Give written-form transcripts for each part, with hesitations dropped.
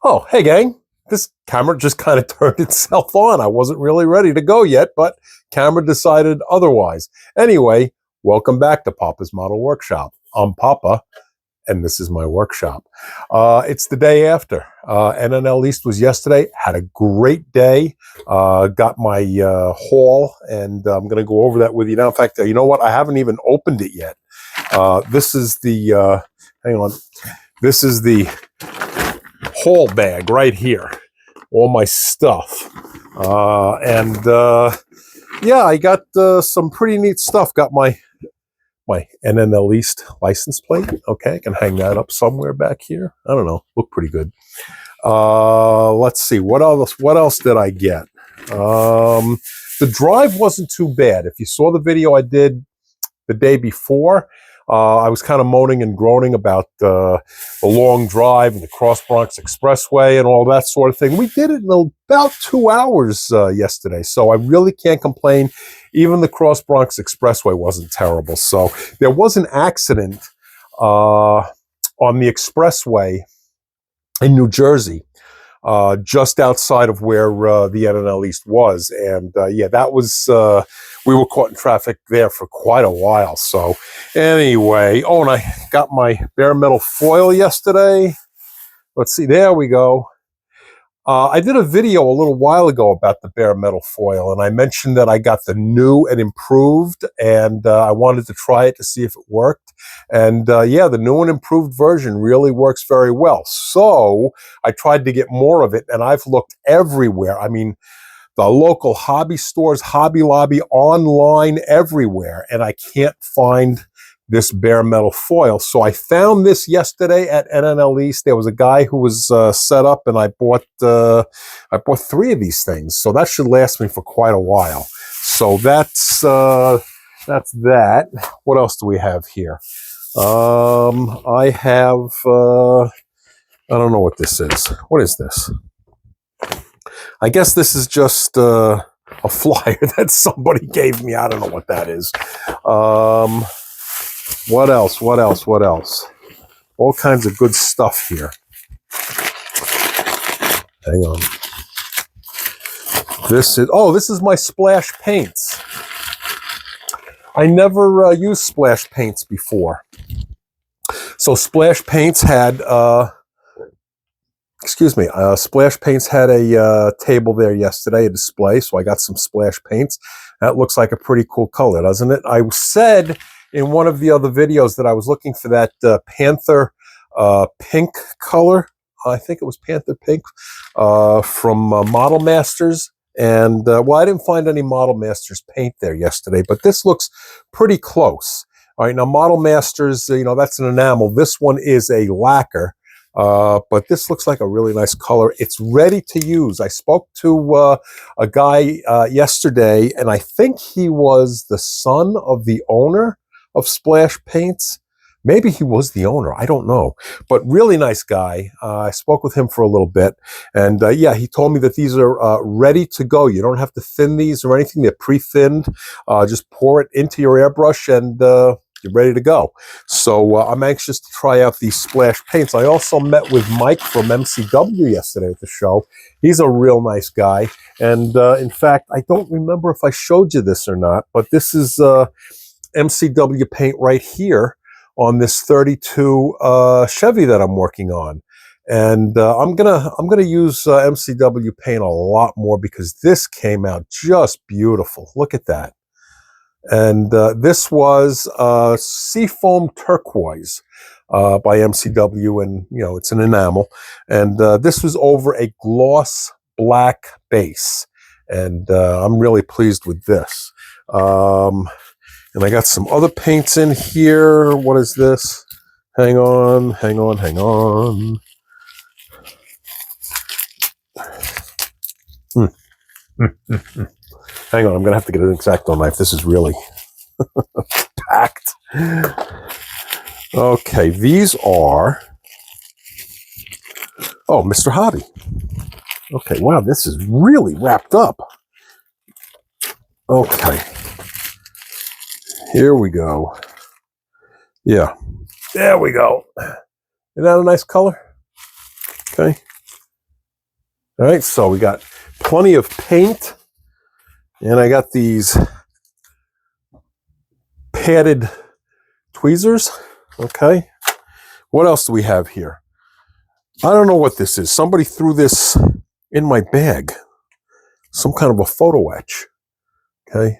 Oh, hey gang, this camera just kind of turned itself on. I wasn't really ready to go yet, but camera decided otherwise. Anyway, welcome back to Papa's Model Workshop. I'm Papa, and this is my workshop. It's the day after. NNL East was yesterday. Had a great day. Got my haul, and I'm going to go over that with you now. In fact, you know what? I haven't even opened it yet. This is the, hang on. This is the haul bag right here, all my stuff, yeah, I got some pretty neat stuff. Got my NNL East license plate. Okay, I can hang that up somewhere back here. I don't know, look pretty good. Let's see, what else did I get? The drive wasn't too bad. If you saw the video I did the day before, I was kind of moaning and groaning about the long drive and the Cross Bronx Expressway and all that sort of thing. We did it in about 2 hours yesterday, so I really can't complain. Even the Cross Bronx Expressway wasn't terrible. So there was an accident on the expressway in New Jersey, just outside of where the NNL East was. And yeah, that was, we were caught in traffic there for quite a while. So anyway, oh, and I got my bare metal foil yesterday. Let's see, there we go. I did a video a little while ago about the bare metal foil, and I mentioned that I got the new and improved, and I wanted to try it to see if it worked. And yeah, the new and improved version really works very well. So I tried to get more of it, and I've looked everywhere. I mean, the local hobby stores, Hobby Lobby, online, everywhere, and I can't find this bare metal foil. So I found this yesterday at NNL East. There was a guy who was set up, and I bought 3 of these things. So that should last me for quite a while. So that's that. What else do we have here? I have I don't know what this is. What is this? I guess this is just a flyer that somebody gave me. I don't know what that is. What else? All kinds of good stuff here. Hang on. This is my splash paints. I never used splash paints before. So splash paints had, Splash Paints had a table there yesterday, a display, so I got some Splash Paints. That looks like a pretty cool color, doesn't it? I said in one of the other videos that I was looking for that Panther pink color. I think it was Panther pink from Model Masters. And, well, I didn't find any Model Masters paint there yesterday, but this looks pretty close. All right, now Model Masters, that's an enamel. This one is a lacquer. But this looks like a really nice color. It's ready to use. I spoke to a guy yesterday, and I think he was the son of the owner of Splash Paints. Maybe he was the owner. I don't know. But really nice guy. I spoke with him for a little bit. And yeah, he told me that these are ready to go. You don't have to thin these or anything. They're pre-thinned. Just pour it into your airbrush and you're ready to go. So I'm anxious to try out these Splash Paints. I also met with Mike from MCW yesterday at the show. He's a real nice guy. And in fact, I don't remember if I showed you this or not, but this is MCW paint right here on this 32 Chevy that I'm working on. And I'm gonna use MCW paint a lot more because this came out just beautiful. Look at that. And this was Seafoam Turquoise by MCW, and it's an enamel. And this was over a gloss black base, and I'm really pleased with this. And I got some other paints in here. What is this? Hang on. Hang on, I'm going to have to get an X-Acto knife. This is really packed. Okay, these are... Oh, Mr. Hobby. Okay, wow, this is really wrapped up. Okay. Here we go. Yeah, there we go. Isn't that a nice color? Okay. All right, so we got plenty of paint, and I got these padded tweezers. Okay. What else do we have here? I don't know what this is. Somebody threw this in my bag. Some kind of a photo etch. Okay.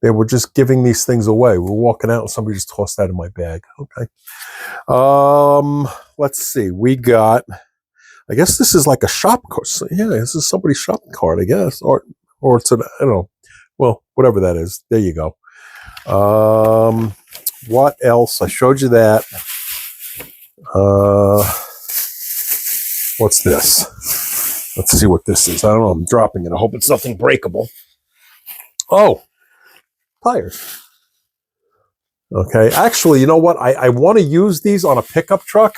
They were just giving these things away. We were walking out and somebody just tossed that in my bag. Okay. Let's see. We got, I guess this is like a shop card. Yeah, this is somebody's shop card, I guess. Or it's an, I don't know. Well, whatever that is. There you go. What else? I showed you that. What's this? Let's see what this is. I don't know. I'm dropping it. I hope it's nothing breakable. Oh, tires. Okay. Actually, you know what? I want to use these on a pickup truck.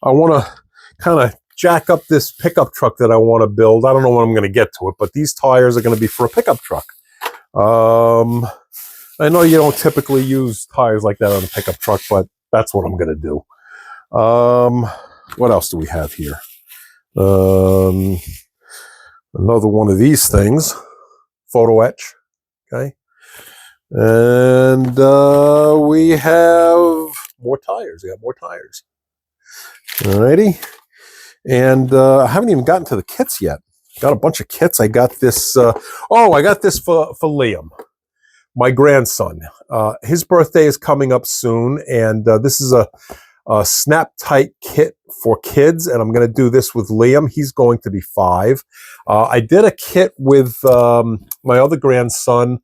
I want to kind of jack up this pickup truck that I want to build. I don't know when I'm going to get to it, but these tires are going to be for a pickup truck. I know you don't typically use tires like that on a pickup truck, but that's what I'm going to do. What else do we have here? Another one of these things, photo etch. Okay. And we have more tires. We got more tires. Alrighty. And I haven't even gotten to the kits yet. Got a bunch of kits. I got this. I got this for Liam, my grandson. His birthday is coming up soon, and this is a snap tight kit for kids, and I'm going to do this with Liam. He's going to be 5. I did a kit with my other grandson,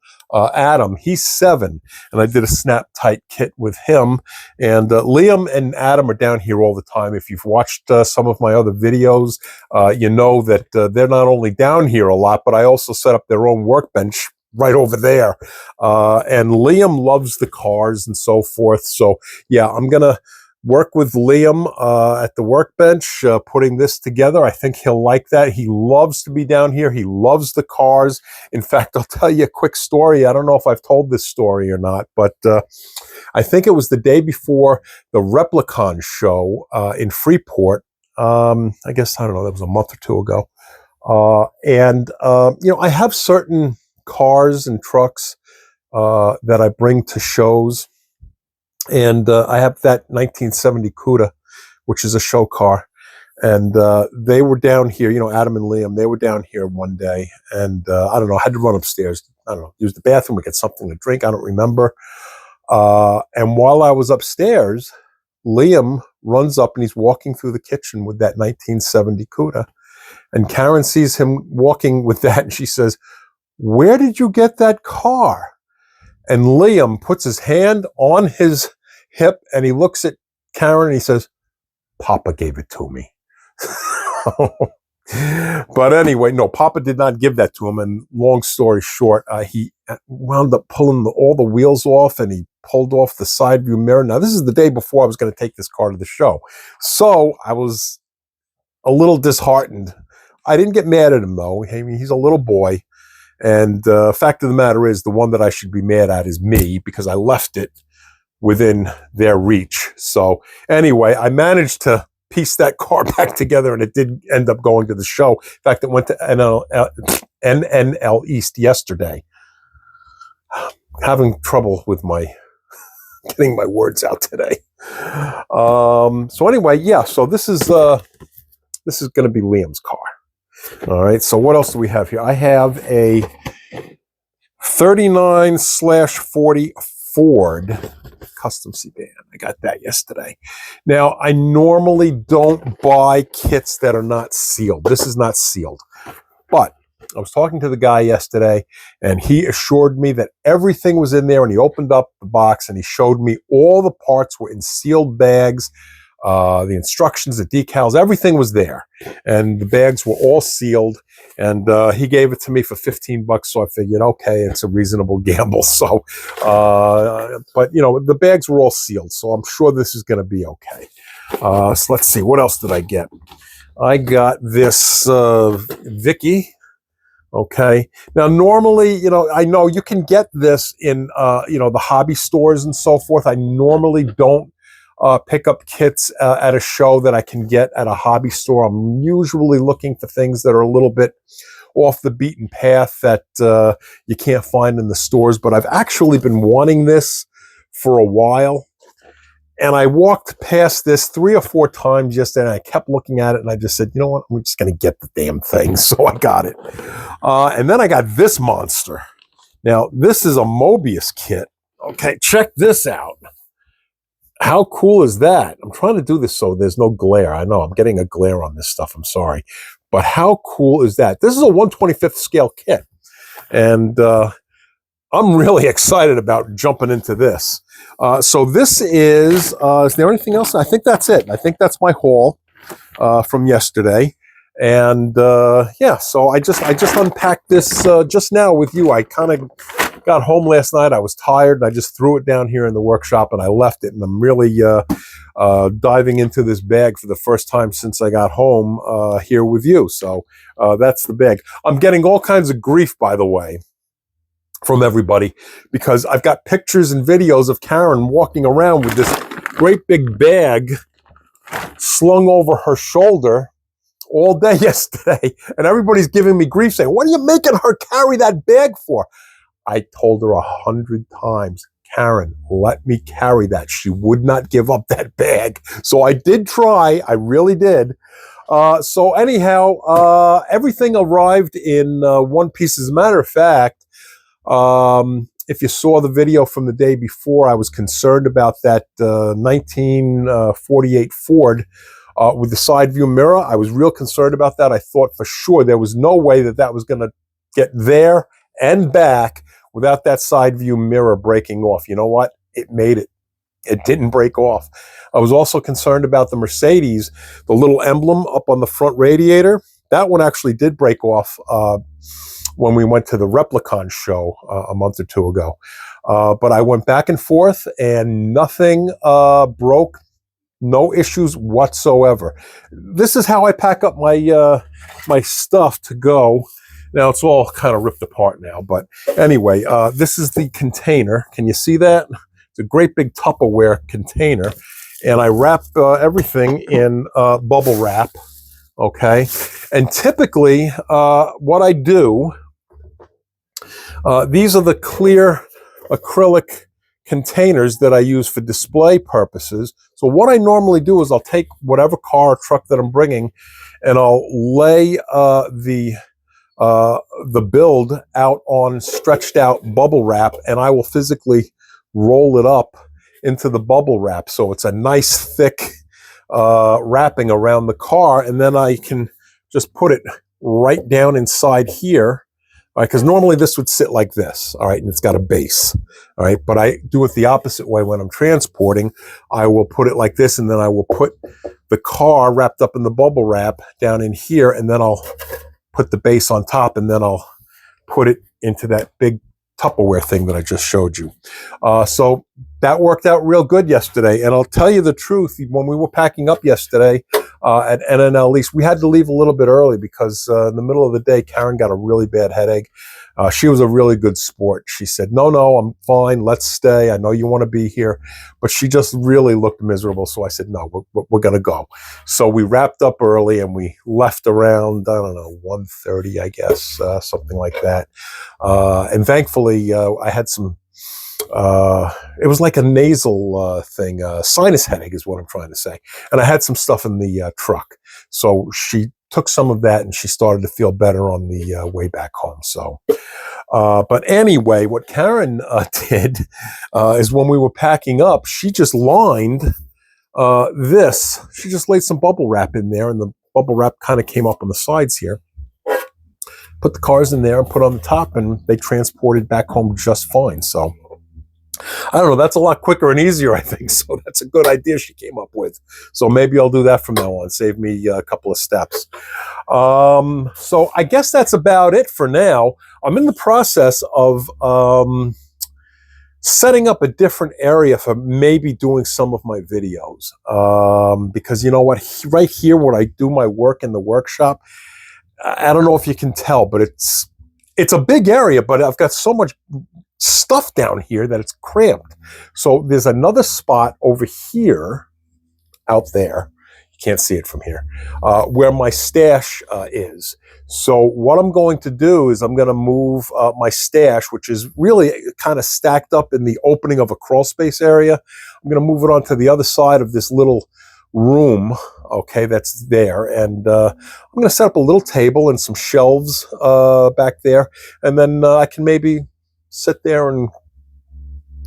Adam. He's 7, and I did a snap tight kit with him. And Liam and Adam are down here all the time. If you've watched some of my other videos, you know that they're not only down here a lot, but I also set up their own workbench right over there. And Liam loves the cars and so forth. So yeah, I'm going to work with Liam at the workbench, putting this together. I think he'll like that. He loves to be down here. He loves the cars. In fact, I'll tell you a quick story. I don't know if I've told this story or not, but I think it was the day before the Replicon show in Freeport. I guess, I don't know, that was a month or two ago. I have certain cars and trucks that I bring to shows. And I have that 1970 Cuda, which is a show car. And they were down here, Adam and Liam, they were down here one day. And I don't know, I had to run upstairs. I don't know, use the bathroom or get something to drink. I don't remember. And while I was upstairs, Liam runs up and he's walking through the kitchen with that 1970 Cuda. And Karen sees him walking with that and she says, "Where did you get that car?" And Liam puts his hand on his hip and he looks at Karen and he says, "Papa gave it to me." But anyway, no, Papa did not give that to him. And long story short, he wound up pulling all the wheels off and he pulled off the side view mirror. Now, this is the day before I was going to take this car to the show. So I was a little disheartened. I didn't get mad at him, though. I mean, he's a little boy. And fact of the matter is, the one that I should be mad at is me because I left it within their reach. So anyway, I managed to piece that car back together, and it did end up going to the show. In fact, it went to NNL East yesterday. Having trouble with getting my words out today. So anyway, yeah. So this is going to be Liam's car. All right, so what else do we have here? I have a 39/40 Ford custom sedan. I got that yesterday. Now, I normally don't buy kits that are not sealed. This is not sealed. But I was talking to the guy yesterday, and he assured me that everything was in there, and he opened up the box, and he showed me all the parts were in sealed bags. The instructions, the decals, everything was there. And the bags were all sealed. And he gave it to me for $15. So I figured, okay, it's a reasonable gamble. So, but the bags were all sealed. So I'm sure this is going to be okay. So let's see. What else did I get? I got this Vicky. Okay. Now, normally, I know you can get this in, the hobby stores and so forth. I normally don't pickup kits at a show that I can get at a hobby store. I'm usually looking for things that are a little bit off the beaten path that you can't find in the stores, but I've actually been wanting this for a while. And I walked past this 3 or 4 times yesterday, and I kept looking at it, and I just said, you know what, I'm just going to get the damn thing. So I got it. And then I got this monster. Now, this is a Mobius kit. Okay, check this out. How cool is that? I'm trying to do this so there's no glare. I know I'm getting a glare on this stuff. I'm sorry. But how cool is that? This is a 1/25th scale kit. And I'm really excited about jumping into this. So this is there anything else? I think that's it. I think that's my haul from yesterday. And yeah, so I just unpacked this just now with you. I kind of got home last night. I was tired, and I just threw it down here in the workshop, and I left it. And I'm really diving into this bag for the first time since I got home here with you. So that's the bag. I'm getting all kinds of grief, by the way, from everybody, because I've got pictures and videos of Karen walking around with this great big bag slung over her shoulder all day yesterday, and everybody's giving me grief saying, what are you making her carry that bag for? I told her 100 times, Karen, let me carry that. She would not give up that bag. So I did try. I really did. So anyhow, everything arrived in one piece. As a matter of fact, if you saw the video from the day before, I was concerned about that 1948 Ford with the side view mirror. I was real concerned about that. I thought for sure there was no way that that was going to get there and back without that side view mirror breaking off. You know what? It made it. It didn't break off. I was also concerned about the Mercedes, the little emblem up on the front radiator. That one actually did break off when we went to the Replicon show a month or 2 ago. But I went back and forth, and nothing broke. No issues whatsoever. This is how I pack up my my stuff to go. Now, it's all kind of ripped apart now. But anyway, this is the container. Can you see that? It's a great big Tupperware container. And I wrap everything in bubble wrap. Okay. And typically, what I do, these are the clear acrylic containers that I use for display purposes. So what I normally do is I'll take whatever car or truck that I'm bringing, and I'll lay the build out on stretched out bubble wrap, and I will physically roll it up into the bubble wrap. So it's a nice thick wrapping around the car, and then I can just put it right down inside here. All right, because normally this would sit like this, all right, and it's got a base, all right, but I do it the opposite way when I'm transporting. I will put it like this, and then I will put the car wrapped up in the bubble wrap down in here, and then I'll put the base on top, and then I'll put it into that big Tupperware thing that I just showed you. So that worked out real good yesterday, and I'll tell you the truth, when we were packing up yesterday, at NNL lease, we had to leave a little bit early because in the middle of the day, Karen got a really bad headache. She was a really good sport. She said, no, I'm fine. Let's stay. I know you want to be here. But she just really looked miserable. So I said, no, we're going to go. So we wrapped up early, and we left around, I don't know, 1:30, I guess, something like that. And thankfully, I had some, it was like a nasal thing, sinus headache is what I'm trying to say. And I had some stuff in the truck. So she took some of that, and she started to feel better on the way back home. So, but anyway, what Karen did is when we were packing up, she just lined this. She just laid some bubble wrap in there, and the bubble wrap kind of came up on the sides here. Put the cars in there and put on the top, and they transported back home just fine. So I don't know, that's a lot quicker and easier, I think. So that's a good idea she came up with. So maybe I'll do that from now on, save me a couple of steps. So I guess that's about it for now. I'm in the process of setting up a different area for maybe doing some of my videos. Because you know what, right here where I do my work in the workshop, I don't know if you can tell, but it's a big area, but I've got so much stuff down here that it's cramped. So there's another spot over here, out there. You can't see it from here, where my stash is. So what I'm going to do is I'm going to move my stash, which is really kind of stacked up in the opening of a crawl space area. I'm going to move it onto the other side of this little room, okay, that's there. And I'm going to set up a little table and some shelves back there. And then I can maybe sit there and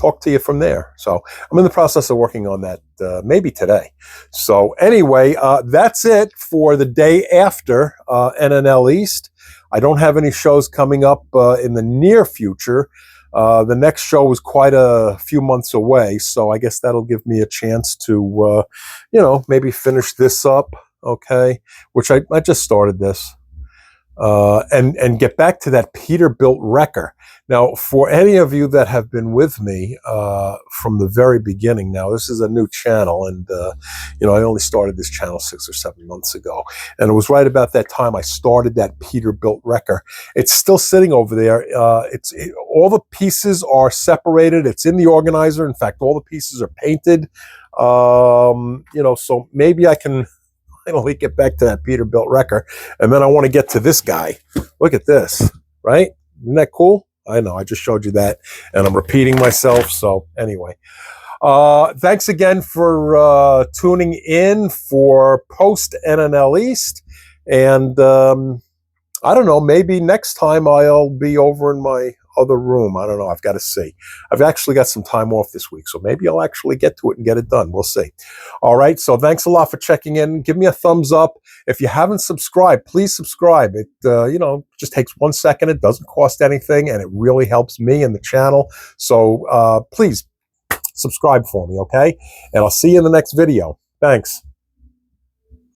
talk to you from there. So I'm in the process of working on that maybe today. So anyway, that's it for the day after NNL East. I don't have any shows coming up in the near future. The next show is quite a few months away, so I guess that'll give me a chance to, maybe finish this up, okay, which I just started this. And get back to that Peterbilt wrecker. Now, for any of you that have been with me from the very beginning, now this is a new channel, and I only started this channel 6 or 7 months ago, and it was right about that time I started that Peterbilt wrecker. It's still sitting over there. All the pieces are separated. It's in the organizer. In fact, all the pieces are painted. So maybe I can finally get back to that Peterbilt wrecker. And then I want to get to this guy. Look at this, right? Isn't that cool? I know, I just showed you that, and I'm repeating myself. So anyway, thanks again for tuning in for post NNL East. And I don't know, maybe next time I'll be over in my other room. I don't know. I've got to see. I've actually got some time off this week, so maybe I'll actually get to it and get it done. We'll see. All right. So thanks a lot for checking in. Give me a thumbs up. If you haven't subscribed, please subscribe. It, just takes 1 second. It doesn't cost anything, and it really helps me and the channel. So please subscribe for me, okay? And I'll see you in the next video. Thanks.